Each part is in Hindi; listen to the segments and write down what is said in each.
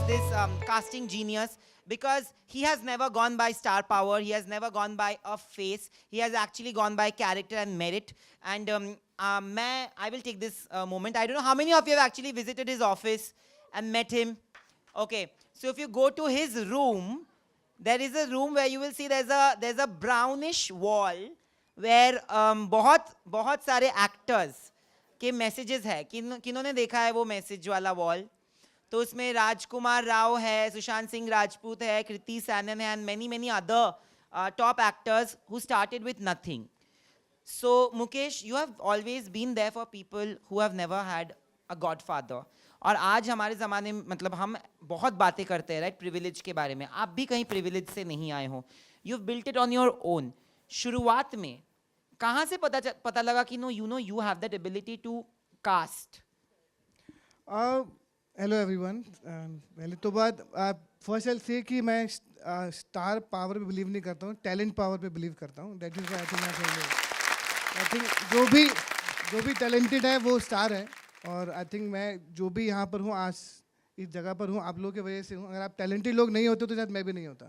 this casting genius because he has never gone by star power. He has never gone by a face. He has actually gone by character and merit. And I will take this moment. I don't know how many of you have actually visited his office and met him. Okay, so if you go to his room, there is a room where you will see there's a brownish wall where बहुत सारे actors के messages है. किन्होंने देखा है वो message वाला wall? तो उसमें राजकुमार राव है, सुशांत सिंह राजपूत है, कृति सैनन है, and many other top actors who started with nothing. So Mukesh, you have always been there for people who have never had a godfather. और आज हमारे ज़माने में मतलब हम बहुत बातें करते हैं राइट प्रिविलेज के बारे में. आप भी कहीं प्रिविलेज से नहीं आए हो. You built it on your own. शुरुआत में कहाँ से पता लगा कि know you have that ability to cast? Hello everyone. पहले तो बात फर्स्ट आई से कि मैं स्टार पावर पे बिलीव नहीं करता हूँ, टैलेंट पावर पे बिलीव करता हूँ. दैट इज आई थिंक जो भी टैलेंटेड है वो स्टार है. और आई थिंक मैं जो भी यहाँ पर हूँ आज इस जगह पर हूँ आप लोगों की वजह से हूँ. अगर आप टैलेंटेड लोग नहीं होते तो शायद मैं भी नहीं होता.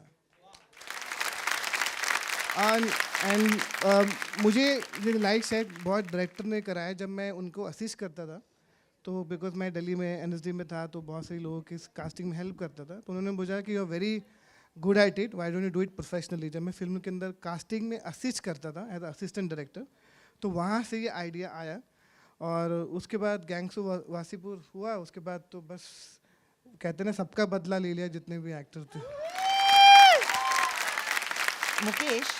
एंड मुझे ये लाइक सेट बहुत डायरेक्टर ने कराया. जब मैं उनको असिस्ट करता था तो बिकॉज मैं दिल्ली में एनएसडी में था तो बहुत सारे लोगों की कास्टिंग में हेल्प करता था. तो उन्होंने बोला कि you are very good at it, why don't you do it professionally. जब मैं फिल्म के अंदर कास्टिंग में असिस्ट करता था एज असिस्टेंट डायरेक्टर तो वहाँ से ये आइडिया आया. और उसके बाद गैंग्स ऑफ वासीपुर हुआ. उसके बाद तो बस कहते ना सबका बदला ले लिया जितने भी एक्टर थे. Mukesh,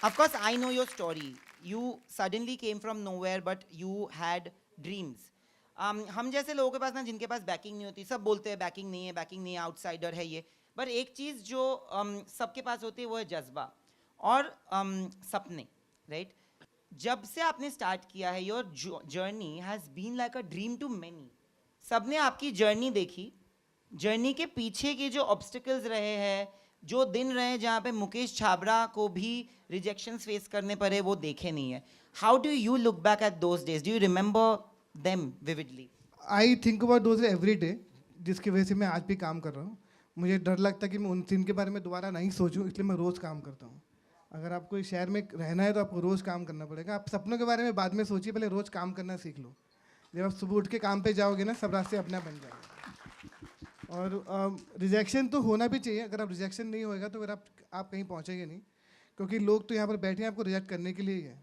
of course I know your story. You suddenly came from nowhere but you had dreams. हम जैसे लोगों के पास ना जिनके पास बैकिंग नहीं होती, सब बोलते हैं बैकिंग नहीं है, आउटसाइडर है ये. पर एक चीज़ जो सबके पास होती है वो है जज्बा और सपने राइट. जब से आपने स्टार्ट किया है your journey has been like a dream to many. सबने आपकी जर्नी देखी. जर्नी के पीछे के जो ऑब्स्टिकल्स रहे हैं, जो दिन रहे जहाँ पे मुकेश छाबड़ा को भी रिजेक्शंस फेस करने पड़े, वो देखे नहीं है. How do you look back at those days? Do you remember them vividly? I think about those every day, जिसकी वजह से मैं आज भी काम कर रहा हूँ. मुझे डर लगता है कि मैं उन दिन के बारे में दोबारा नहीं सोचूं, इसलिए मैं रोज़ काम करता हूँ. अगर आपको इस शहर में रहना है तो आपको रोज़ काम करना पड़ेगा. आप सपनों के बारे में बाद में सोचिए, पहले रोज़ काम करना सीख लो. जब आप सुबह उठ के काम पे जाओगे ना सब रास्ते अपना बन जाएंगे. और रिजेक्शन तो होना भी चाहिए. अगर आप रिजेक्शन नहीं होएगा तो फिर आप कहीं पहुँचेंगे नहीं. क्योंकि लोग तो यहाँ पर बैठे हैं आपको रिजेक्ट करने के लिए ही है.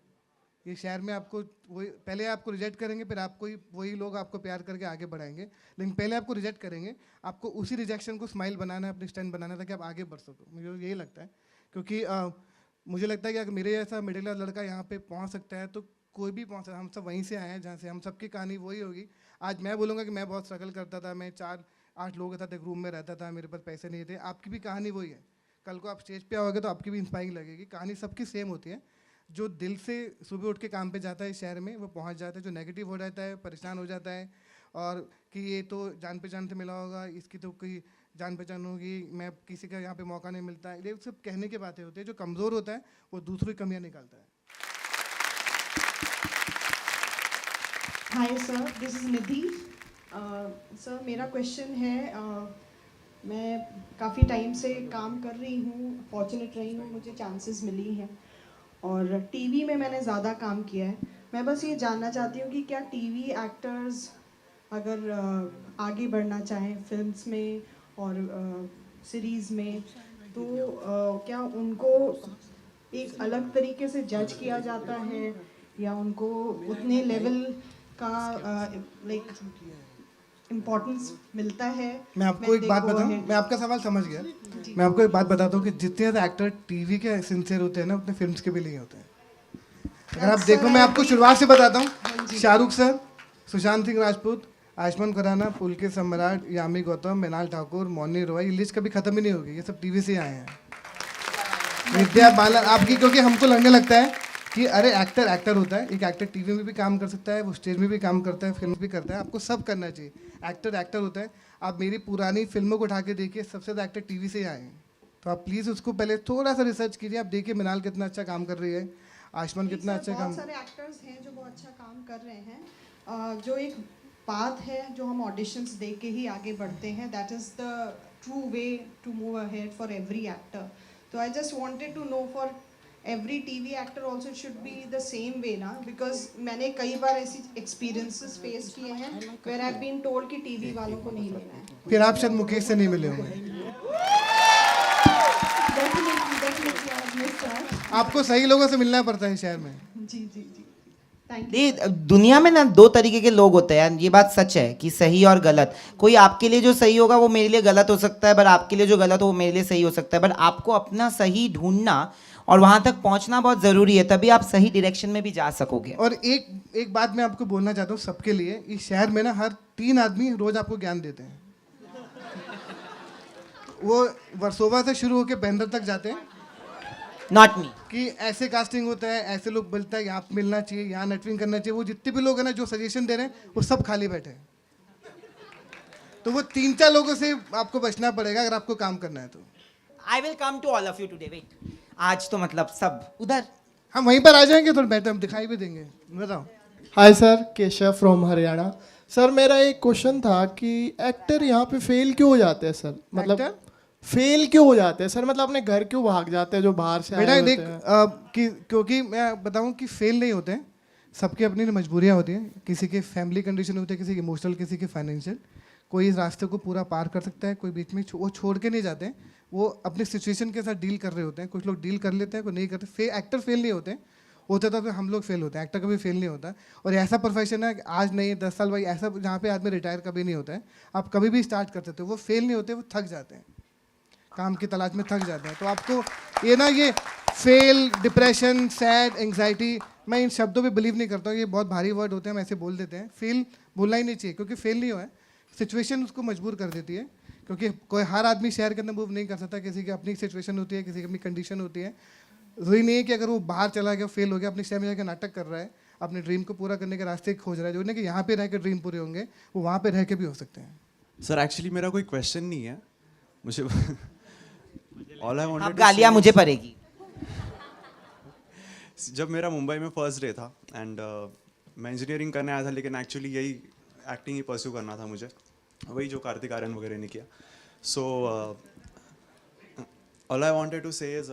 ये शहर में आपको वही पहले आपको रिजेक्ट करेंगे, फिर आपको वही लोग आपको प्यार करके आगे बढ़ाएंगे. लेकिन पहले आपको रिजेक्ट करेंगे, आपको उसी रिजेक्शन को स्माइल बनाना है, अपनी स्टैंड बनाना है ताकि आप आगे बढ़ सको. मुझे यही लगता है. क्योंकि मुझे लगता है कि अगर मेरे जैसा मिडिल क्लास लड़का यहाँ पे पहुँच सकता है तो कोई भी पहुँच सकता है. हम सब वहीं से आए हैं जहाँ से हम सबकी कहानी वही होगी. आज मैं बोलूँगा कि मैं बहुत स्ट्रगल करता था, मैं 4-8 लोगों के साथ एक रूम में रहता था, मेरे पास पैसे नहीं थे. आपकी भी कहानी वही है. कल को आप स्टेज पे आओगे तो आपकी भी इंस्पायरिंग लगेगी. कहानी सबकी सेम होती है. जो दिल से सुबह उठ के काम पे जाता है इस शहर में वो पहुँच जाता है. जो नेगेटिव हो जाता है, परेशान हो जाता है और कि ये तो जान पहचान से मिला होगा, इसकी तो कोई जान पहचान होगी, मैं किसी का यहाँ पे मौका नहीं मिलता है, ये सब कहने की बातें होती है. जो कमज़ोर होता है वो दूसरी कमियाँ निकालता है. Hi sir, this is Nidhi. Sir मेरा क्वेश्चन है, मैं काफ़ी टाइम से काम कर रही हूँ, फॉर्चुनेट रही हूँ, मुझे चांसेस मिली हैं और टीवी में मैंने ज़्यादा काम किया है. मैं बस ये जानना चाहती हूँ कि क्या टीवी एक्टर्स अगर आगे बढ़ना चाहें फिल्म्स में और सीरीज़ में तो क्या उनको एक अलग तरीके से जज किया जाता है या उनको उतने लेवल का लाइक इम्पोर्टेंस मिलता है? मैं आपको एक बात बताऊं, मैं आपका सवाल समझ गया. मैं आपको एक बात बताता हूँ कि जितने ज़्यादा एक्टर टीवी के सिंसियर होते हैं ना उतने फिल्म्स के भी नहीं होते हैं. अगर आप देखो, मैं आपको शुरुआत से बताता हूँ. शाहरुख सर, सुशांत सिंह राजपूत, आयुष्मान खुराना, पुलकित सम्राट, यामी गौतम, मृणाल ठाकुर, मौनी रॉय, ये लिस्ट कभी खत्म ही नहीं होगी. ये सब टीवी से आए हैं. विद्या बालन आपकी, क्योंकि हमको लगने लगता है कि अरे एक्टर होता है. एक एक्टर टीवी में भी काम कर सकता है, वो स्टेज में भी काम करता है, फिल्म भी करता है. आपको सब करना चाहिए. एक्टर होता है. आप मेरी पुरानी फिल्मों को उठा के देखिए, सबसे ज़्यादा एक्टर टीवी से ही आए हैं. तो आप प्लीज़ उसको पहले थोड़ा सा रिसर्च कीजिए. आप देखिए मृणाल कितना अच्छा काम कर रही है, आयुष्मान कितना अच्छा काम. बहुत सारे एक्टर्स हैं जो बहुत अच्छा काम कर रहे हैं. जो एक पाथ है जो हम ऑडिशंस दे के ही आगे बढ़ते हैं, that is the true way to move ahead for every actor. तो I just wanted to know for every TV actor also it should be the same way ना, बिकॉज मैंने कई बार ऐसी एक्सपीरियंसेस फेस किए हैं where I have been told कि टीवी वालों को नहीं लेना है. फिर आप शायद मुकेश से नहीं मिले होंगे। Definitely I have missed that. आपको सही लोगों से मिलना पड़ता है शहर में। जी जी जी, थैंक यू. ये दुनिया में ना दो तरीके के लोग होते हैं यार, ये बात सच है कि सही और गलत. कोई आपके लिए जो सही होगा वो मेरे लिए गलत हो सकता है, पर आपके लिए जो गलत हो वो मेरे लिए सही हो सकता है. बट आपको अपना सही ढूंढना और वहां तक पहुंचना बहुत जरूरी है, तभी आप सही डायरेक्शन में भी जा सकोगे. और एक बात मैं आपको बोलना चाहता हूँ सबके लिए, इस शहर में ना हर 3 आदमी रोज आपको ज्ञान देते हैं. वो वर्सोवा से शुरू होकर बैंडर तक जाते हैं नॉट मी. कि ऐसे कास्टिंग होता है, ऐसे लोग बोलता है यहाँ मिलना चाहिए, यहाँ नेटवर्किंग करना चाहिए. वो जितने भी लोग हैं ना जो सजेशन दे रहे हैं वो सब खाली बैठे हैं. तो वो 3-4 लोगों से आपको बचना पड़ेगा अगर आपको काम करना है तो. I will come to all of you today. Wait, आज तो मतलब सब उधर. हम वहीं पर आ जाएंगे, थोड़ा बेटर हम दिखाई भी देंगे. बताओ. Hi sir, Keshav from Haryana. Sir मेरा एक क्वेश्चन था कि एक्टर यहाँ पे फेल क्यों हो जाते हैं सर? मतलब Actor? फेल क्यों हो जाते हैं सर? मतलब अपने घर क्यों भाग जाते हैं जो बाहर से आए बेटा होते देख हैं? क्योंकि मैं बताऊं कि फेल नहीं होते हैं. सबकी अपनी मजबूरियां होती हैं. किसी के फैमिली कंडीशन होती है, किसी की इमोशनल, किसी की फाइनेंशियल. कोई इस रास्ते को पूरा पार कर सकता है, कोई बीच में वो छोड़ के नहीं जाते हैं. वो अपनी सिचुएशन के साथ डील कर रहे होते हैं. कुछ लोग डील कर लेते हैं, कोई नहीं करते. एक्टर फेल नहीं होते. होता तो हम लोग फेल होते हैं. एक्टर कभी फेल नहीं होता. और ऐसा प्रोफेशन है कि आज नहीं 10 साल भाई ऐसा जहाँ पे आदमी रिटायर कभी नहीं होता है. आप कभी भी स्टार्ट कर सकते हो. वो फेल नहीं होते, वो थक जाते हैं, काम की तलाश में थक जाते हैं. तो आपको ये फेल, डिप्रेशन, सैड, एंग्जाइटी, मैं इन शब्दों पे बिलीव नहीं करता हूँ. ये बहुत भारी वर्ड होते हैं, हम ऐसे बोल देते हैं. फेल बोलना ही नहीं चाहिए, क्योंकि फेल नहीं हुआ है, सिचुएशन उसको मजबूर कर देती है. क्योंकि कोई हर आदमी शहर के अंदर मूव नहीं कर सकता. किसी की अपनी सिचुएशन होती है, किसी की अपनी कंडीशन होती है. जरूरी नहीं है कि अगर वो बाहर चला गया, फेल हो गया, अपने शहर में जाकर नाटक कर रहा है, अपने ड्रीम को पूरा करने के रास्ते खोज रहा है. जो नहीं कि यहाँ पे रह के ड्रीम पूरे होंगे, वो वहाँ पे रह के भी हो सकते हैं. सर एक्चुअली मेरा कोई क्वेश्चन नहीं है मुझे. ऑल आई अब वांटेड गालियां मुझे पड़ेगी. जब मेरा मुंबई में फर्स्ट डे था एंड मैं इंजीनियरिंग करने आया था, लेकिन एक्चुअली यही एक्टिंग ही परस्यू करना था मुझे, वही जो कार्तिक आर्यन वगैरह ने किया. So all I wanted to say is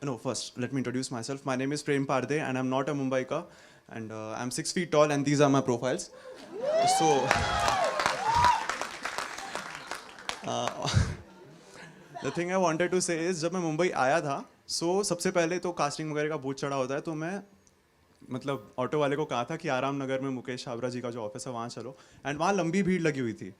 no, first let me introduce myself. My name is Prem Parde and I am not a Mumbai का, and I am 6 feet tall and these are my profiles. So the thing I wanted to say is, जब मैं मुंबई आया था सबसे पहले तो कास्टिंग वगैरह का बहुत चढ़ा होता है. तो मैं मतलब ऑटो वाले को कहा था कि आराम नगर में मुकेश छाबरा जी का जो ऑफिस है वहाँ चलो, एंड वहाँ लंबी भीड़ लगी हुई थी.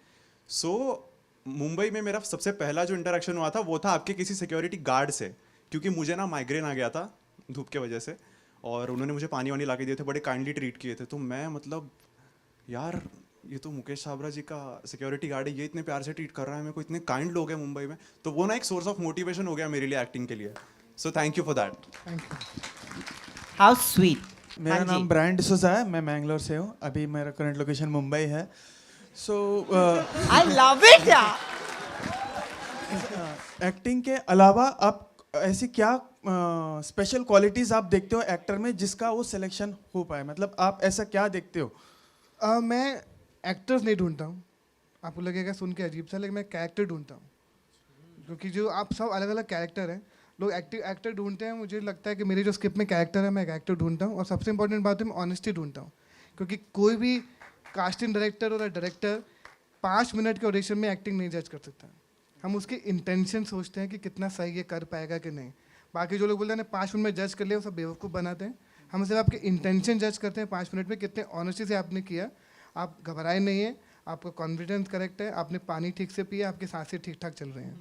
मुंबई में मेरा सबसे पहला जो इंटरेक्शन हुआ था वो था आपके किसी सिक्योरिटी गार्ड से, क्योंकि मुझे ना माइग्रेन आ गया था धूप के वजह से, और उन्होंने मुझे पानी वानी ला के दिए थे, बड़े काइंडली ट्रीट किए थे. तो मैं मतलब यार ये तो मुकेश छाबरा जी का सिक्योरिटी गार्ड है, ये इतने प्यार से ट्रीट कर रहा है मेरे को, इतने काइंड लोग हैं मुंबई में. तो वो ना एक सोर्स ऑफ मोटिवेशन हो गया मेरे लिए एक्टिंग के लिए. So thank you for that. How sweet. मेरा नाम ब्रायन डिसोजा है, मैं मैंगलोर से हूँ. अभी मेरा करंट लोकेशन मुंबई है. सो आई लव इट यार. एक्टिंग के अलावा आप ऐसी क्या स्पेशल क्वालिटीज़ आप देखते हो एक्टर में जिसका वो सिलेक्शन हो पाए? मतलब आप ऐसा क्या देखते हो? मैं एक्टर्स नहीं ढूंढता हूँ. आपको लगेगा सुन के अजीब सा, लेकिन मैं कैरेक्टर ढूंढता हूँ. क्योंकि जो आप सब अलग अलग कैरेक्टर हैं, लोग एक्टर ढूंढते हैं. मुझे लगता है कि मेरी जो स्क्रिप्ट में कैरेक्टर है, मैं कैरेक्टर ढूंढता हूँ. और सबसे इंपॉर्टेंट बात है, मैं ऑनेस्टी ढूंढता हूँ. क्योंकि कोई भी कास्टिंग डायरेक्टर और डायरेक्टर 5 मिनट के ऑडिशन में एक्टिंग नहीं जज कर सकता. हम उसके इंटेंशन सोचते हैं कि कितना सही ये कर पाएगा कि नहीं. बाकी जो लोग बोलते हैं 5 मिनट में जज कर लिया, वो सब बेवकूफ़ बनाते हैं. हम सिर्फ आपके इंटेंशन जज करते हैं 5 मिनट में, कितने ऑनेस्टी से आपने किया, आप घबराए नहीं है, आपका कॉन्फिडेंस करेक्ट है, आपने पानी ठीक से पिया, आपकी सांसें ठीक ठाक चल रही हैं,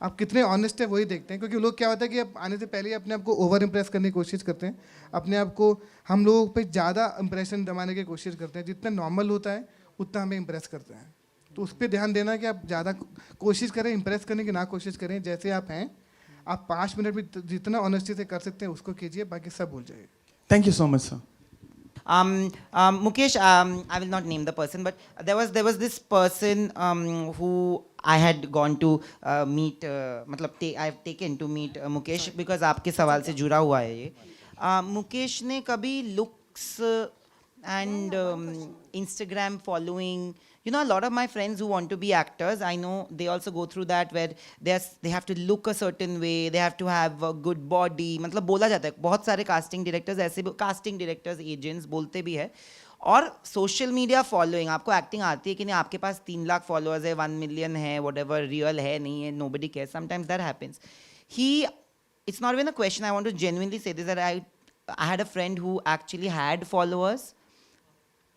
आप कितने ऑनेस्ट है वही देखते हैं. क्योंकि लोग क्या होता है कि आप आने से पहले ही अपने आप को ओवर इम्प्रेस करने की कोशिश करते हैं. अपने आप को हम लोगों पे ज़्यादा इंप्रेशन जमाने की कोशिश करते हैं. जितना नॉर्मल होता है उतना हमें इम्प्रेस करते हैं. तो उस पर ध्यान देना कि आप ज़्यादा कोशिश करें इम्प्रेस करने की, ना कोशिश करें. जैसे आप हैं, आप 5 मिनट में जितना ऑनेस्टी से कर सकते हैं उसको कीजिए, बाकी सब भूल जाइए. Thank you so much sir. Mukesh, I will not name the person, but there was this person who I had gone to meet. मतलब I have taken to meet Mukesh because आपके सवाल से जुड़ा हुआ है ये. मुकेश ने कभी looks and Instagram following. You know, a lot of my friends who want to be actors, I know they also go through that where they have to look a certain way, they have to have a good body. मतलब बोला जाता है बहुत सारे casting directors ऐसे casting directors agents बोलते भी है. और सोशल मीडिया फॉलोइंग, आपको एक्टिंग आती है कि नहीं, आपके पास 3 लाख फॉलोअर्स है, 1 मिलियन है, whatever, रियल है नहीं है, nobody cares. Sometimes that happens. It's not even a question. I want to genuinely say this, that I had a friend who actually had followers,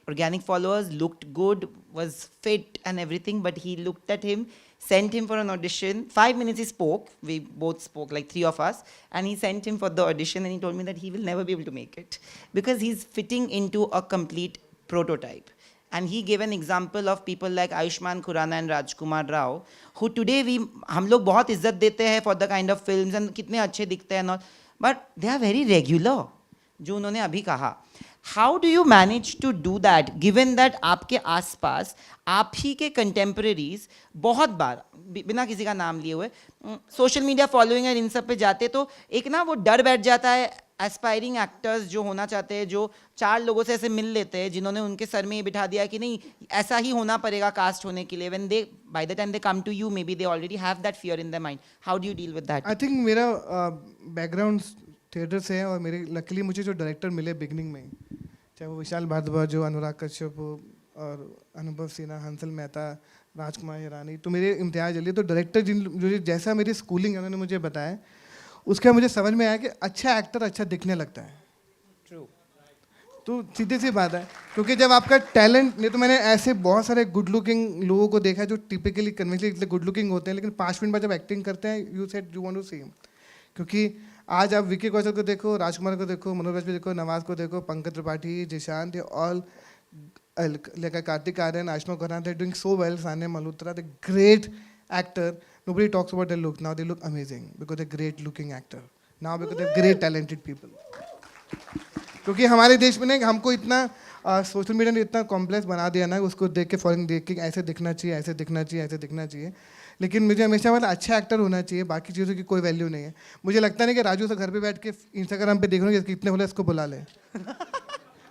organic followers, looked good, was fit and everything, but he looked at him, sent him for an audition. 5 minutes he spoke. We both spoke, like 3 of us, and he sent him for the audition, and he told me that he will never be able to make it because he's fitting into a complete prototype. And he gave an example of people like Ayushmann Khurrana and Rajkumar Rao, who today हम लोग बहुत इज्जत देते हैं for the kind of films and कितने अच्छे दिखते हैं और, but they are very regular, जो उन्होंने अभी कहा. How do you manage to do that given that आपके आसपास आप ही के contemporaries बहुत बार बिना किसी का नाम लिए हुए सोशल मीडिया फॉलोइंग और इन सब पे जाते, तो एक ना वो डर बैठ जाता है एस्पायरिंग एक्टर्स जो होना चाहते हैं, जो 4 लोगों से ऐसे मिल लेते हैं जिन्होंने उनके सर में ये बिठा दिया कि नहीं ऐसा ही होना पड़ेगा कास्ट होने के लिए. when they by the time they come to you maybe they already have that fear in their mind. How do you deal with that? I think मेरा बैकग्राउंड थिएटर से है और मेरे लकीली मुझे जो डायरेक्टर मिले बिगनिंग में, चाहे वो विशाल भारद्वाज हो, अनुराग कश्यप हो और अनुभव सिन्हा, हंसल मेहता, राजकुमार हिरानी, तो मेरे इम्तियाज़ अली, तो डायरेक्टर जो जैसा मेरी स्कूलिंग है उन्होंने मुझे बताया, उसका मुझे समझ में आया कि अच्छा एक्टर अच्छा दिखने लगता है. तो सीधी सी बात है, क्योंकि जब आपका टैलेंट नहीं, तो मैंने ऐसे बहुत सारे गुड लुकिंग लोगों को देखा है जो टिपिकली कन्वेंशनली गुड लुकिंग होते हैं, लेकिन 5 मिनट बाद जब एक्टिंग करते हैं you said you want to see him. क्योंकि आज आप विकी कौशल को देखो, राजकुमार को देखो, मनोज वाजपेयी देखो, नवाज को देखो, Pankaj Tripathi, Jishant, all like Kartik Aaryan, Ayushmann Khurrana, they're doing so well. Sanya Malhotra, the great actor. Nobody talks about their look. Now they look amazing because they're great looking actor. Now because they're great talented people. क्योंकि हमारे देश में ना हमको इतना सोशल मीडिया ने इतना कॉम्प्लेक्स बना दिया ना, उसको देख के फॉरेन देख के ऐसे दिखना चाहिए, ऐसे दिखना चाहिए, ऐसे दिखना चाहिए. लेकिन मुझे हमेशा मतलब अच्छा एक्टर होना चाहिए, बाकी चीज़ों की कोई वैल्यू नहीं है. मुझे लगता नहीं कि राजू से घर पे बैठ के इंस्टाग्राम पे देख रहे हो कितने बोले इसको बुला ले.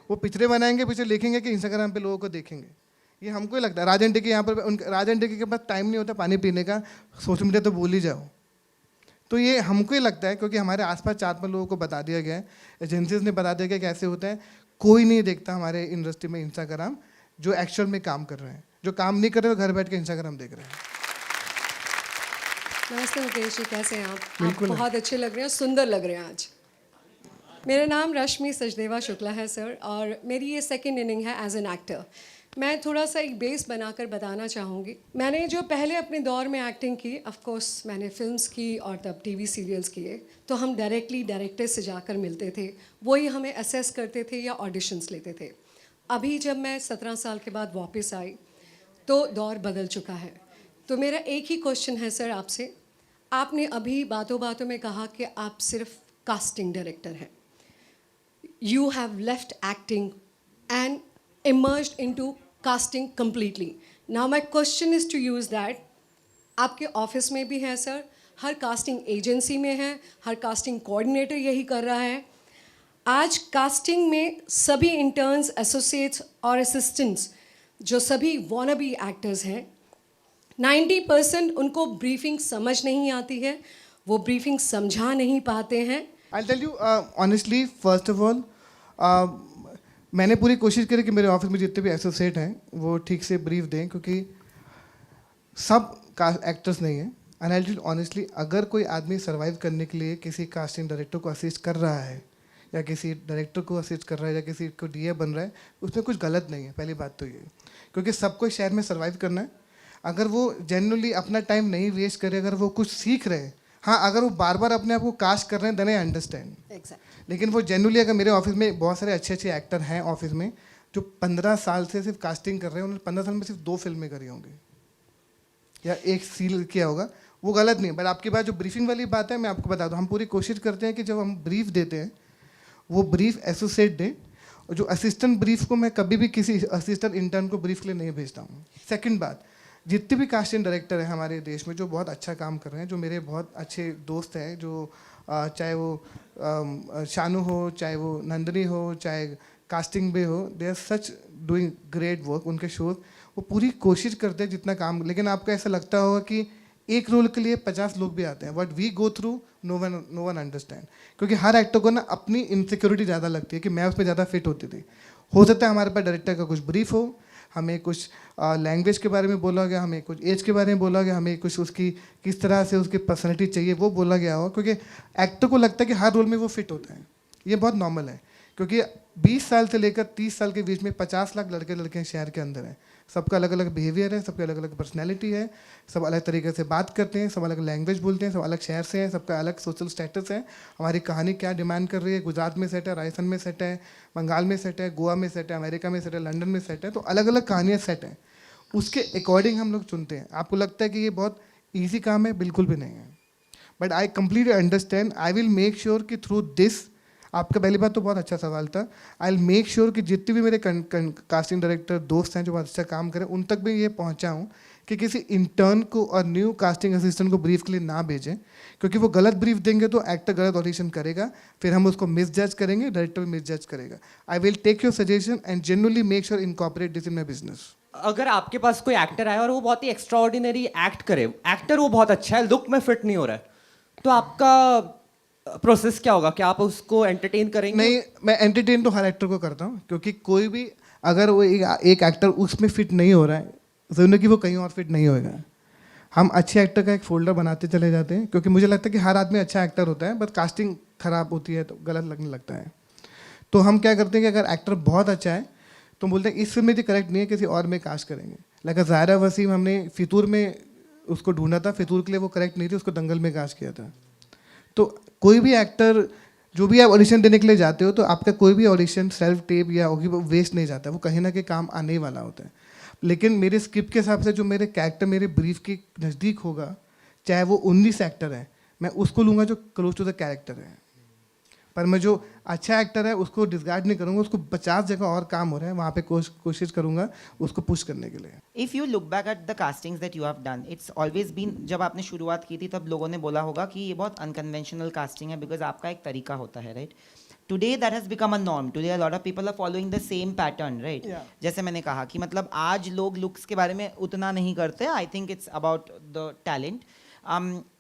वो पिक्चरें बनाएंगे, पिक्चर लिखेंगे कि इंस्टाग्राम पे लोगों को देखेंगे. ये हमको ही लगता है. राजन टेकी यहाँ पर राजन टेकी के पास टाइम नहीं होता पानी पीने का, सोशल मीडिया तो भूल ही जाओ. तो ये हमको ही लगता है क्योंकि हमारे आसपास 4-5 लोगों को बता दिया गया है, एजेंसीज ने बता दिया गया कैसे होता है. कोई नहीं देखता हमारे इंडस्ट्री में इंस्टाग्राम जो एक्चुअल में काम कर रहे हैं. जो काम नहीं कर रहे वो घर बैठ के इंस्टाग्राम देख रहे हैं. नमस्ते मुकेश जी, कैसे हैं आप? बिल्कुल बहुत अच्छे लग रहे हैं, सुंदर लग रहे हैं आज. मेरा नाम रश्मि सचदेवा शुक्ला है सर, और मेरी ये सेकंड इनिंग है एज एन एक्टर. मैं थोड़ा सा एक बेस बनाकर बताना चाहूँगी. मैंने जो पहले अपने दौर में एक्टिंग की, ऑफ कोर्स मैंने फिल्म्स की और तब टीवी सीरियल्स किए, तो हम डायरेक्टली डायरेक्टर से जाकर मिलते थे, वही हमें असेस करते थे या ऑडिशंस लेते थे. अभी जब मैं 17 साल के बाद वापस आई तो दौर बदल चुका है. तो मेरा एक ही क्वेश्चन है सर आपसे. आपने अभी बातों बातों में कहा कि आप सिर्फ कास्टिंग डायरेक्टर हैं. You have left acting and emerged into casting completely. Now my question is to use that. आपके ऑफिस में भी है सर, हर कास्टिंग एजेंसी में है, हर कास्टिंग कोऑर्डिनेटर यही कर रहा है. आज कास्टिंग में सभी इंटर्न्स, एसोसिएट्स और असिस्टेंट्स जो सभी वॉनाबी एक्टर्स हैं, 90% उनको ब्रीफिंग समझ नहीं आती है, वो ब्रीफिंग समझा नहीं पाते हैं. I'll tell you honestly, first of all, मैंने पूरी कोशिश करी कि मेरे ऑफिस में जितने भी एसोसिएट हैं वो ठीक से ब्रीफ दें, क्योंकि सब एक्टर्स नहीं हैं. एंड आई टेल ऑनेस्टली, अगर कोई आदमी सर्वाइव करने के लिए किसी कास्टिंग डायरेक्टर को असिस्ट कर रहा है या किसी डायरेक्टर को असिस्ट कर रहा है या किसी को डीए बन रहा है, उसमें कुछ गलत नहीं है. पहली बात तो ये, क्योंकि सबको शहर में सर्वाइव करना है. अगर वो जेन्युइनली अपना टाइम नहीं वेस्ट करे, अगर वो कुछ सीख रहे हैं, हाँ, अगर वो बार बार अपने आप को कास्ट कर रहे हैं, देन आई अंडरस्टैंड. लेकिन वो जेन्युइनली, अगर मेरे ऑफिस में बहुत सारे अच्छे अच्छे एक्टर हैं ऑफिस में जो 15 साल से सिर्फ कास्टिंग कर रहे हैं, उन्होंने 15 साल में सिर्फ 2 फिल्में करी होंगी या 1 सीरियल किया होगा, वो गलत नहीं है. बट आपकी बात जो ब्रीफिंग वाली बात है, मैं आपको बता दूँ, हम पूरी कोशिश करते हैं कि जब हम ब्रीफ देते हैं वो ब्रीफ एसोसिएट दें. और जो असिस्टेंट ब्रीफ को मैं कभी भी किसी असिस्टेंट इंटर्न को ब्रीफ के लिए नहीं भेजता हूँ. सेकेंड बात, जितने भी कास्टिंग डायरेक्टर हैं हमारे देश में जो बहुत अच्छा काम कर रहे हैं, जो मेरे बहुत अच्छे दोस्त हैं, जो चाहे वो शानू हो, चाहे वो नंदनी हो, चाहे कास्टिंग पे हो, they are such doing great work. उनके शोज वो पूरी कोशिश करते हैं जितना काम, लेकिन आपको ऐसा लगता होगा कि एक रोल के लिए 50 लोग भी आते हैं. What we go through no one understand. क्योंकि हर एक्टर को ना अपनी इनसिक्योरिटी ज़्यादा लगती है कि मैं उसमें ज़्यादा फिट होती थी. हो सकता है हमारे पास डायरेक्टर का कुछ ब्रीफ हो, हमें कुछ लैंग्वेज के बारे में बोला गया, हमें कुछ एज के बारे में बोला गया, हमें कुछ उसकी किस तरह से उसकी पर्सनैलिटी चाहिए वो बोला गया हो. क्योंकि एक्टर को लगता है कि हर रोल में वो फिट होता है. ये बहुत नॉर्मल है, क्योंकि 20 साल से लेकर 30 साल के बीच में 50 लाख लड़के लड़कियां शहर के अंदर हैं. सबका अलग अलग बिहेवियर है, सबकी अलग अलग पर्सनैलिटी है, सब अलग तरीके से बात करते हैं, सब अलग लैंग्वेज बोलते हैं, सब अलग शहर से हैं, सबका अलग सोशल स्टेटस है. हमारी कहानी क्या डिमांड कर रही है, गुजरात में सेट है, राजस्थान में सेट है, बंगाल में सेट है, गोवा में सेट है, अमेरिका में सेट है, लंदन में सेट है. तो अलग अलग कहानियाँ सेट हैं, उसके अकॉर्डिंग हम लोग चुनते हैं. आपको लगता है कि ये बहुत ईजी काम है, बिल्कुल भी नहीं है. But I completely understand. I will make sure कि थ्रू दिस, आपका पहली बात तो बहुत अच्छा सवाल था, आई विल मेक श्योर कि जितने भी मेरे कास्टिंग डायरेक्टर दोस्त हैं जो बहुत अच्छा काम करें, उन तक भी ये पहुंचाऊं कि किसी इंटर्न को और न्यू कास्टिंग असिस्टेंट को ब्रीफ के लिए ना भेजें. क्योंकि वो गलत ब्रीफ देंगे तो एक्टर गलत ऑडिशन करेगा, फिर हम उसको मिस जज करेंगे, डायरेक्टर मिस जज करेगा. I will take your suggestion and genuinely make sure incorporate this in my business. अगर आपके पास कोई एक्टर आए और वो बहुत ही एक्स्ट्राऑर्डिनरी एक्ट करे, एक्टर वो बहुत अच्छा है, लुक में फिट नहीं हो रहा है, तो आपका प्रोसेस क्या होगा? क्या आप उसको एंटरटेन करेंगे? नहीं, मैं एंटरटेन तो हर एक्टर को करता हूँ, क्योंकि कोई भी अगर वो एक एक्टर उसमें फिट नहीं हो रहा है, ज़रूरी कि वो कहीं और फिट नहीं होएगा. हम अच्छे एक्टर का एक फोल्डर बनाते चले जाते हैं, क्योंकि मुझे लगता है कि हर आदमी अच्छा एक्टर होता है, बट कास्टिंग खराब होती है तो गलत लगने लगता है. तो हम क्या करते हैं कि अगर एक्टर बहुत अच्छा है तो हम बोलते हैं इस फिल्म में तो करेक्ट नहीं है, किसी और में कास्ट करेंगे. लाइक ज़ायरा वसीम, हमने फितूर में उसको ढूंढा था, फितूर के लिए वो करेक्ट नहीं थी, उसको दंगल में कास्ट किया था. तो कोई भी एक्टर, जो भी आप ऑडिशन देने के लिए जाते हो, तो आपका कोई भी ऑडिशन सेल्फ टेप या होगी वो वेस्ट नहीं जाता, वो कहीं ना कहीं काम आने ही वाला होता है. लेकिन मेरे स्क्रिप्ट के हिसाब से जो मेरे कैरेक्टर मेरे ब्रीफ के नज़दीक होगा, चाहे वो 19 एक्टर है, मैं उसको लूँगा जो क्लोज टू द कैरेक्टर है. पर मैं जो अच्छा एक्टर है उसको डिस्कार्ड नहीं करूँगा, उसको 50 जगह और काम हो रहा है वहाँ पे कोशिश करूँगा उसको पुश करने के लिए. If you look back at the castings that you have done, it's always been, जब आपने शुरुआत की थी तब लोगों ने बोला होगा कि ये बहुत अनकन्वेंशनल कास्टिंग है, बिकॉज आपका एक तरीका होता है, right? Today that has become a norm. Today a lot of people are following the same pattern, right? जैसे मैंने कहा कि मतलब आज लोग लुक्स के बारे में उतना नहीं करते. I think it's about the talent,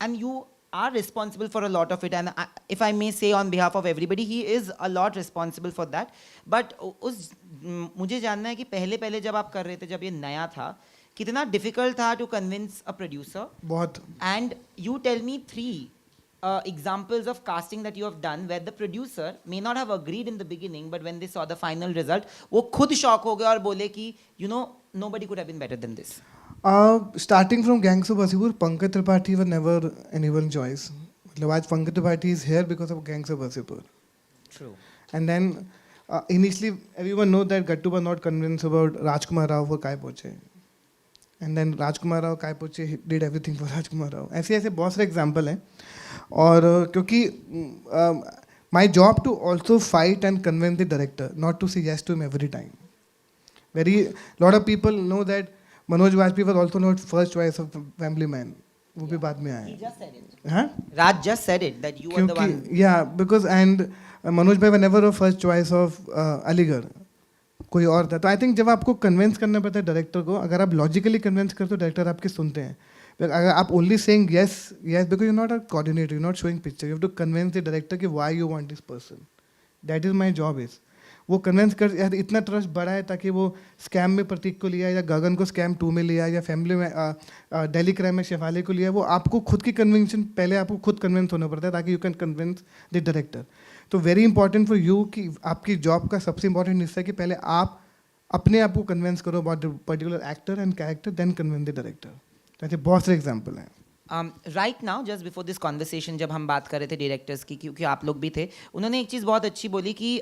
and you are responsible for a lot of it, and if I may say on behalf of everybody, he is a lot responsible for that. But उस मुझे जानना है कि पहले जब आप कर रहे थे, जब ये नया था, कितना डिफिकल्ट था टू कन्विंस अ प्रोड्यूसर? बहुत. And you tell me 3 examples of casting that you have done where the producer may not have agreed in the beginning, but when they saw the final result, वो खुद शॉक हो गए और बोले कि you know nobody could have been better than this. Starting from Gangs of Wasseypur, Pankaj Tripathi was never anyone's choice. मतलब आज Pankaj Tripathi is here because of Gangs of Wasseypur. True. And then initially everyone know that Gattu was not convinced about Rajkumar Rao for Kai Poche. And then Rajkumar Rao, Kai Poche did everything for Rajkumar Rao. ऐसे ऐसे बहुत सारे एग्जाम्पल हैं. और क्योंकि my job to also fight and convince the director not to say yes to him every time. Lot of people know that Manoj Vajpayee was also not first choice of Family Man. वो भी बाद में आया. He just said it. हाँ? Raj just said it that you were the one. Yeah, because and Manoj भाई was never a first choice of Aligarh. कोई और था. तो आई थिंक जब आपको कन्विंस करना पड़ता है डायरेक्टर को, अगर आप लॉजिकली कन्विंस करते हो डायरेक्टर आपके सुनते हैं. अगर आप only saying yes because you're not a coordinator, you're not showing picture, you have to convince the director कि why you want this person. That is my job is. वो कन्विंस कर, यार इतना ट्रस्ट बढ़ा है ताकि वो स्कैम में प्रतीक को लिया, या गगन को स्कैम 2 में लिया, या फैमिली में दिल्ली क्राइम में शेफाली को लिया. वो आपको खुद की कन्विंशन, पहले आपको खुद कन्विंस होना पड़ता है ताकि you can convince the director. तो वेरी इंपॉर्टेंट फॉर यू कि आपकी जॉब का सबसे इंपॉर्टेंट हिस्सा है कि पहले आप अपने आप को कन्विंस करो about the particular actor and character, then convince the director. तो ऐसे बहुत सारे एग्जाम्पल हैं. Right now just before this conversation जब हम बात कर रहे थे डायरेक्टर्स की, क्योंकि आप लोग भी थे, उन्होंने एक चीज़ बहुत अच्छी बोली कि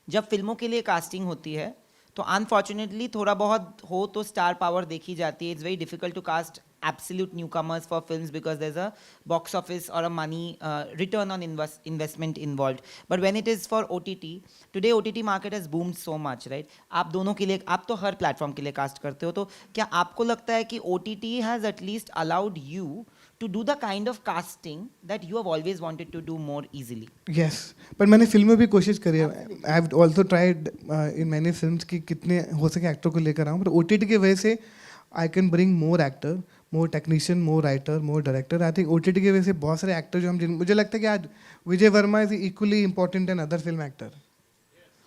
जब फिल्मों के लिए कास्टिंग होती है तो अनफॉर्चुनेटली थोड़ा बहुत हो तो स्टार पावर देखी जाती है. It's very difficult to cast absolute newcomers for films because there's a box office or a money return on investment involved. But when it is for OTT, today OTT market has boomed so much, right? आप दोनों के लिए, आप तो हर प्लेटफॉर्म के लिए कास्ट करते हो, तो क्या आपको लगता है कि OTT has at least allowed you to do the kind of casting that you have always wanted to do more easily? Yes, पर मैंने फिल्म में भी कोशिश करी है. I have also tried in many films कि कितने हो सके एक्टर को लेकर आऊँ, पर OTT की वजह से I can bring more actor, more technician, more writer, more director. I think OTT की वजह से बहुत सारे एक्टर जो मुझे लगता है कि आज Vijay Varma is equally important an other film actor,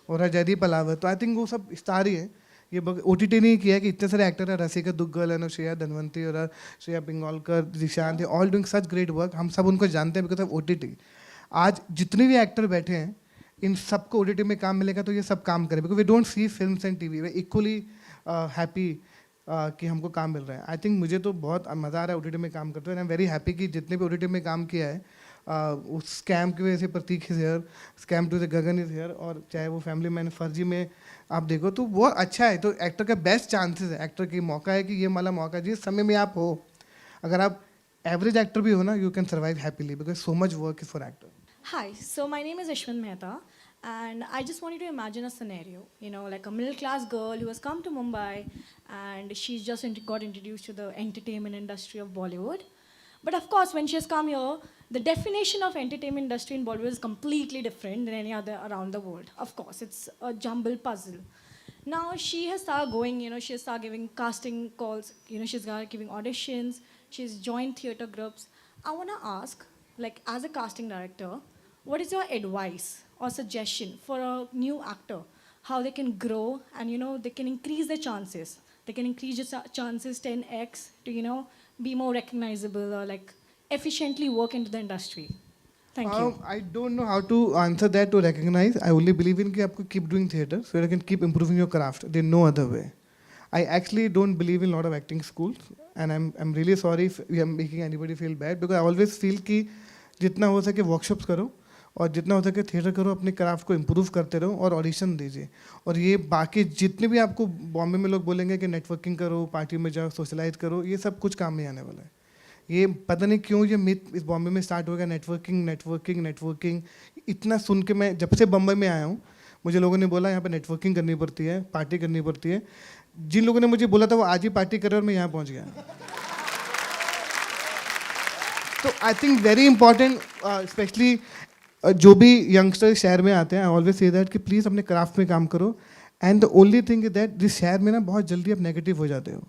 और जयदीप अलावा. तो आई थिंक वो सब स्टार ही है. ये OTT नहीं किया है कि इतने सारे एक्टर हैं, रसिका दुग्गल एंड श्रेया धनवंती और Shreya Pilgaonkar, Zeeshan, all doing such great work. हम सब उनको जानते हैं बिकॉज ऑफ OTT. आज जितने भी एक्टर बैठे हैं इन सबको OTT में काम मिलेगा तो ये सब काम करें, because we don't see films and TV. We equally happy कि हमको काम मिल रहा है. आई थिंक मुझे तो बहुत मज़ा आ रहा है OTT में काम करते हुए. आई एम वेरी हैप्पी कि जितने भी OTT में काम किया है उस स्कैम की वजह से Pratik is here, scam two the Gagan is here, और चाहे वो फैमिली मैन, फर्जी में आप देखो तो वो अच्छा है. तो एक्टर का बेस्ट चांसेस है, एक्टर की मौका है कि ये वाला मौका जिस समय में आप हो, अगर आप एवरेज एक्टर भी हो ना, you can survive happily because so much work is for actor. Hi, so my name is Ashwin Mehta, and I just wanted to imagine a scenario, like a middle class girl who has come to Mumbai and she's just got introduced to the entertainment industry of Bollywood. But of course, when she has come here, the definition of entertainment industry in Bollywood is completely different than any other around the world. Of course, it's a jumbled puzzle. Now she has started going, she has started giving casting calls, she's started giving auditions, she's joined theatre groups. I want to ask, like as a casting director, what is your advice or suggestion for a new actor? How they can grow and, they can increase their chances. They can increase their chances 10x to, be more recognizable or like efficiently work into the industry. Thank you. I don't know how to answer that to recognize. I only believe in कि आपको keep doing theatre so you can keep improving your craft. There's no other way. I actually don't believe in a lot of acting schools, and I'm really sorry if we are making anybody feel bad, because I always feel कि जितना हो सके वर्कशॉप्स करो और जितना हो सके थिएटर करो, अपने क्राफ्ट को इम्प्रूव करते रहो और ऑडिशन दीजिए. और ये बाकी जितने भी आपको बॉम्बे में लोग बोलेंगे कि नेटवर्किंग करो, पार्टी में जाओ, सोशलाइज करो, ये सब कुछ काम नहीं आने वाला है. ये पता नहीं क्यों ये मिथ इस बॉम्बे में स्टार्ट हो गया, नेटवर्किंग नेटवर्किंग नेटवर्किंग. इतना सुन के मैं जब से बम्बई में आया हूँ, मुझे लोगों ने बोला यहाँ पे नेटवर्किंग करनी पड़ती है, पार्टी करनी पड़ती है. जिन लोगों ने मुझे बोला था वो आज ही पार्टी करे और मैं यहाँ पहुँच गया. तो I think very important, specially जो भी यंगस्टर शहर में आते हैं, आई ऑलवेज से दैट कि प्लीज़ अपने क्राफ्ट में काम करो. And the only thing is that जिस शहर में ना बहुत जल्दी आप नेगेटिव हो जाते हो,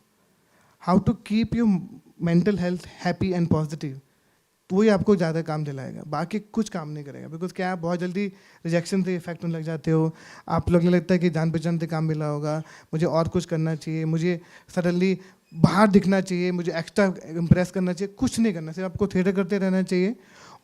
how to keep your mental health happy and positive, तो वही आपको ज़्यादा काम दिलाएगा, बाकी कुछ काम नहीं करेगा. बिकॉज क्या आप बहुत जल्दी रिजेक्शन से इफेक्ट होने लग जाते हो, आप लगने लगता है कि जान पहचान से काम मिला होगा, मुझे और कुछ करना चाहिए, मुझे सडनली बाहर दिखना चाहिए, मुझे एक्स्ट्रा इम्प्रेस करना चाहिए. कुछ नहीं करना, सिर्फ आपको थिएटर करते रहना चाहिए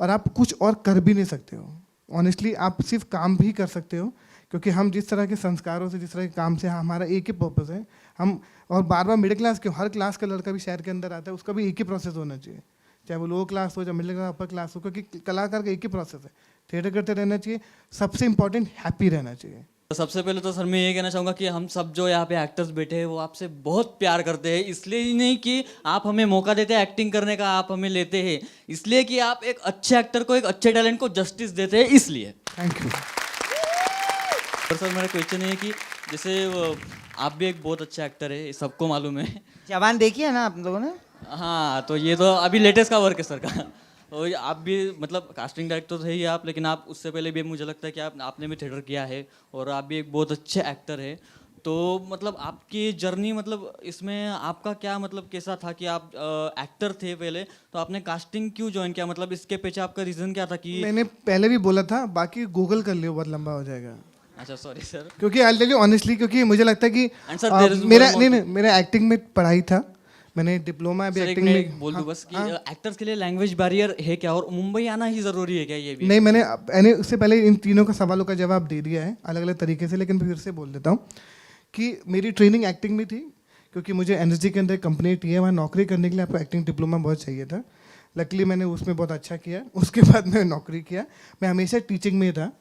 और आप कुछ और कर भी नहीं सकते हो. ऑनेस्टली आप सिर्फ काम भी कर सकते हो, क्योंकि हम जिस तरह के संस्कारों से, जिस तरह के काम से, हमारा एक ही पर्पस है. हम और बार बार मिडिल क्लास क्यों, हर क्लास का लड़का भी शहर के अंदर आता है, उसका भी एक ही प्रोसेस होना चाहिए, चाहे वो लोअर क्लास हो, चाहे मिडिल क्लास, अपर क्लास हो, क्योंकि कलाकार का एक ही प्रोसेस है. थिएटर करते रहना चाहिए, सबसे इंपॉर्टेंट हैप्पी रहना चाहिए. तो सबसे पहले तो सर मैं ये कहना चाहूँगा कि हम सब जो यहाँ पे एक्टर्स बैठे हैं वो आपसे बहुत प्यार करते हैं. इसलिए ही नहीं कि आप हमें मौका देते हैं एक्टिंग करने का, आप हमें लेते हैं इसलिए कि आप एक अच्छे एक्टर को, एक अच्छे टैलेंट को जस्टिस देते हैं, इसलिए. Thank you. और सर मेरा क्वेश्चन है कि जैसे आप भी एक बहुत अच्छा एक्टर है, सबको मालूम है. जवान देखिए ना आप लोगों ने. हाँ, तो ये तो अभी लेटेस्ट का वर्क है सर का. और आप भी मतलब कास्टिंग डायरेक्टर थे ही आप, लेकिन आप उससे पहले भी मुझे लगता है कि आपने भी थिएटर किया है और आप भी एक बहुत अच्छे एक्टर है. तो मतलब आपकी जर्नी, मतलब इसमें आपका क्या मतलब कैसा था कि आप एक्टर थे पहले, तो आपने कास्टिंग क्यों ज्वाइन किया, मतलब इसके पीछे आपका रीज़न क्या था? कि मैंने पहले भी बोला था, बाकी गूगल कर लियो, बहुत लंबा हो जाएगा. अच्छा सॉरी सर. क्योंकि आई टेल यू ऑनेस्टली, क्योंकि मुझे लगता है कि sir, मेरा एक्टिंग में पढ़ाई था, मैंने डिप्लोमा भी एक्टिंग में. बोल दूं बस कि एक्टर्स के लिए लैंग्वेज बैरियर है क्या, और मुंबई आना ही जरूरी है क्या? ये भी नहीं, मैंने उससे पहले इन तीनों का सवालों का जवाब दे दिया है अलग अलग तरीके से, लेकिन फिर से बोल देता हूँ कि मेरी ट्रेनिंग एक्टिंग में थी, क्योंकि मुझे एनर्जी के अंदर कंपनी टी है, वहाँ नौकरी करने के लिए आपको एक्टिंग डिप्लोमा बहुत चाहिए था. लकीली मैंने उसमें बहुत अच्छा किया. उसके बाद मैं नौकरी किया. मैं हमेशा टीचिंग में था.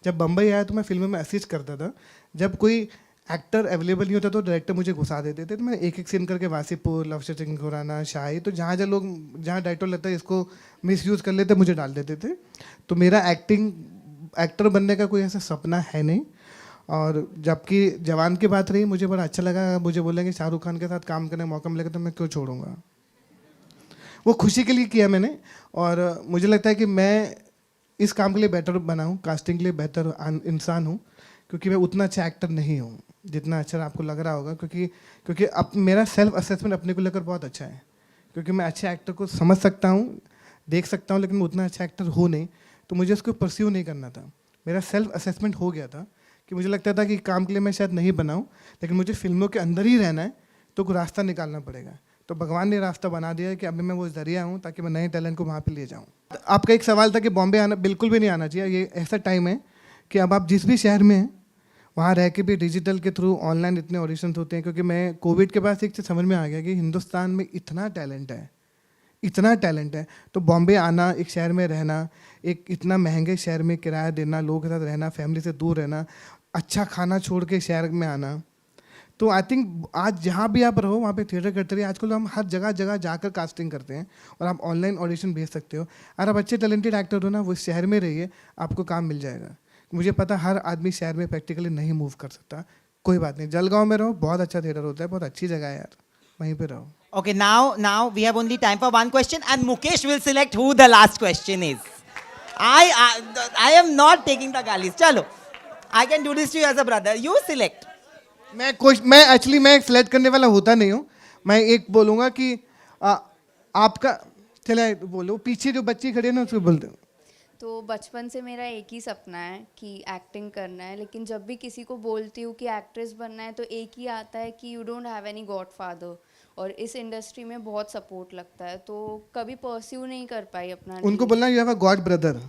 जब बम्बई आया तो मैं फिल्मों में असिस्ट करता था. जब कोई एक्टर अवेलेबल नहीं होता तो डायरेक्टर मुझे घुसा देते थे. तो मैं एक एक सीन करके वासीपुर, लव सिंह खुराना, शाही, तो जहाँ डायरेक्टर लगता है इसको मिस यूज़ कर लेते, मुझे डाल देते थे. तो मेरा एक्टर बनने का कोई ऐसा सपना है नहीं. और जबकि जवान की बात रही, मुझे बड़ा अच्छा लगा. मुझे बोलेंगे शाहरुख खान के साथ काम करने का मौका मिलेगा तो मैं क्यों छोड़ूंगा. वो खुशी के लिए किया मैंने, और मुझे लगता है कि मैं इस काम के लिए बेटर बना हूँ, कास्टिंग के लिए बेहतर इंसान हूँ, क्योंकि मैं उतना अच्छा एक्टर नहीं हूँ जितना अच्छा आपको लग रहा होगा, क्योंकि अब मेरा सेल्फ असेसमेंट अपने को लेकर बहुत अच्छा है, क्योंकि मैं अच्छे एक्टर को समझ सकता हूँ, देख सकता हूँ, लेकिन मैं उतना अच्छा एक्टर हो नहीं, तो मुझे उसको परस्यू नहीं करना था। मेरा सेल्फ असेसमेंट हो गया था कि मुझे लगता था कि काम के लिए मैं शायद नहीं बनाऊँ, लेकिन मुझे फिल्मों के अंदर ही रहना है, तो कोई रास्ता निकालना पड़ेगा। तो भगवान ने रास्ता बना दिया है कि अभी मैं वो जरिया हूँ ताकि मैं नए टैलेंट को वहाँ पे ले जाऊँ। आपका एक सवाल था कि बॉम्बे आना, बिल्कुल भी नहीं आना चाहिए। ये ऐसा टाइम है कि अब आप जिस भी शहर में हैं वहाँ रह के भी डिजिटल के थ्रू ऑनलाइन इतने ऑडिशंस होते हैं, क्योंकि मैं कोविड के बाद एक चीज़ समझ में आ गया कि हिंदुस्तान में इतना टैलेंट है, इतना टैलेंट है। तो बॉम्बे आना, एक शहर में रहना, एक इतना महंगे शहर में किराया देना, लोगों के साथ रहना, फैमिली से दूर रहना, अच्छा खाना छोड़ के शहर में आना, तो आई थिंक आज जहाँ भी आप रहो वहाँ पे थिएटर करते रहिए। आजकल हम हर जगह जगह जाकर कास्टिंग करते हैं और आप ऑनलाइन ऑडिशन भेज सकते हो। अगर आप अच्छे टैलेंटेड एक्टर हो ना, वो शहर में रहिए, आपको काम मिल जाएगा। मुझे पता हर आदमी शहर में प्रैक्टिकली नहीं मूव कर सकता, कोई बात नहीं, जलगांव में रहो, बहुत अच्छा थिएटर होता है, बहुत अच्छी जगह है यार, वहीं पे रहो। Okay, now we have only time for one question, and Mukesh will select who the last question is. I am not taking the galis. Chalo, I can do this to you as a brother. You select. मैं सेलेक्ट करने वाला होता नहीं हूँ। मैं एक बोलूँगा कि आपका चले बोलो, पीछे जो बच्ची खड़ी है ना उसको बोलते हो। तो बचपन से मेरा एक ही सपना है कि एक्टिंग करना है, लेकिन जब भी किसी को बोलती हूँ कि एक्ट्रेस बनना है तो एक ही आता है कि you don't have any godfather, और इस इंडस्ट्री में बहुत सपोर्ट लगता है, तो कभी परस्यू नहीं कर पाई अपना। उनको बोलना you have a God brother.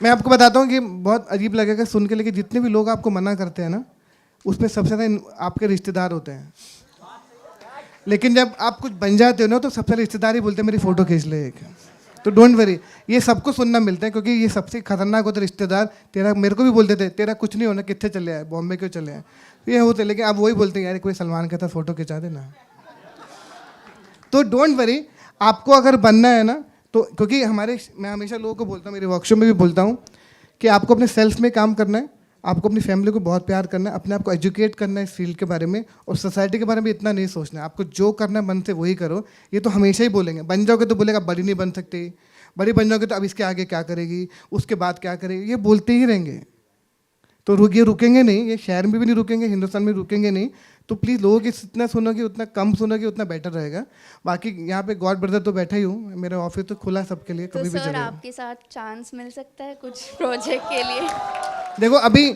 मैं आपको बताता हूँ कि बहुत अजीब लगेगा सुन के, लेकिन जितने भी लोग आपको मना करते हैं ना, उसमें सबसे ज़्यादा आपके रिश्तेदार होते हैं। लेकिन जब आप कुछ बन जाते हो ना, तो सबसे रिश्तेदार ही बोलते हैं मेरी फ़ोटो खींच ले एक। तो डोंट वरी, ये सबको सुनना मिलता है, क्योंकि ये सबसे खतरनाक होता है रिश्तेदार। तेरा, मेरे को भी बोलते थे तेरा कुछ नहीं होना, कितने चले आए, बॉम्बे क्यों चले आए, ये होते। लेकिन अब वही बोलते हैं यार कोई सलमान के साथ फ़ोटो खिंचा देना। तो डोंट वरी, आपको अगर बनना है ना, तो क्योंकि मैं हमेशा लोगों को बोलता हूँ, मेरे वर्कशॉप में भी बोलता हूँ कि आपको अपने सेल्फ में काम करना है, आपको अपनी फैमिली को बहुत प्यार करना है, अपने आप को एजुकेट करना है इस फील्ड के बारे में, और सोसाइटी के बारे में इतना नहीं सोचना है। आपको जो करना है मन से वही करो। ये तो हमेशा ही बोलेंगे, बन जाओगे तो बोलेगा बड़ी नहीं बन सकती, बड़ी बन जाओगे तो अब इसके आगे क्या करेगी, उसके बाद क्या करेगी, ये बोलते ही रहेंगे। तो ये रुकेंगे नहीं, ये शहर में भी नहीं रुकेंगे, हिंदुस्तान में रुकेंगे नहीं। तो प्लीज़ लोगों की जितना सुनोगे, उतना कम सुनोगे, उतना बेटर रहेगा। बाकी यहाँ पे गॉड ब्रदर तो बैठा ही हूँ, मेरा ऑफिस तो खुला सबके लिए, तो कभी भी सर चले। आपके साथ चांस मिल सकता है कुछ प्रोजेक्ट के लिए? देखो, अभी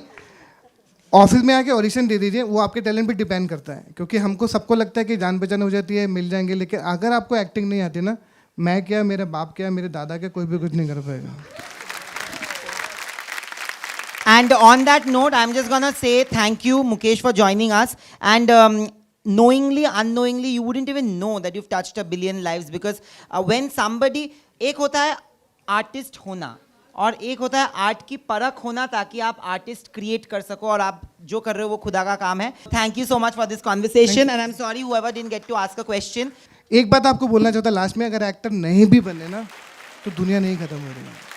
ऑफिस में आके ऑडिशन दे दीजिए, वो आपके टैलेंट पे डिपेंड करता है, क्योंकि हमको सबको लगता है कि जान पहचान हो जाती है, मिल जाएंगे, लेकिन अगर आपको एक्टिंग नहीं आती ना, मैं क्या, मेरे बाप क्या, मेरे दादा क्या, कोई भी कुछ नहीं कर पाएगा। And on that note, I'm just gonna say thank you, Mukesh, for joining us. And knowingly, unknowingly, you wouldn't even know that you've touched a billion lives, because when somebody, एक होता है आर्टिस्ट होना और एक होता है आर्ट की परख होना, ताकि आप आर्टिस्ट क्रिएट कर सको, और आप जो कर रहे हो वो खुदा का काम है। Thank you so much for this conversation, and I am sorry whoever didn't get to ask a question. एक बात आपको बोलना चाहता लास्ट में, अगर एक्टर नहीं भी बने ना, तो दुनिया नहीं खत्म हो रही है।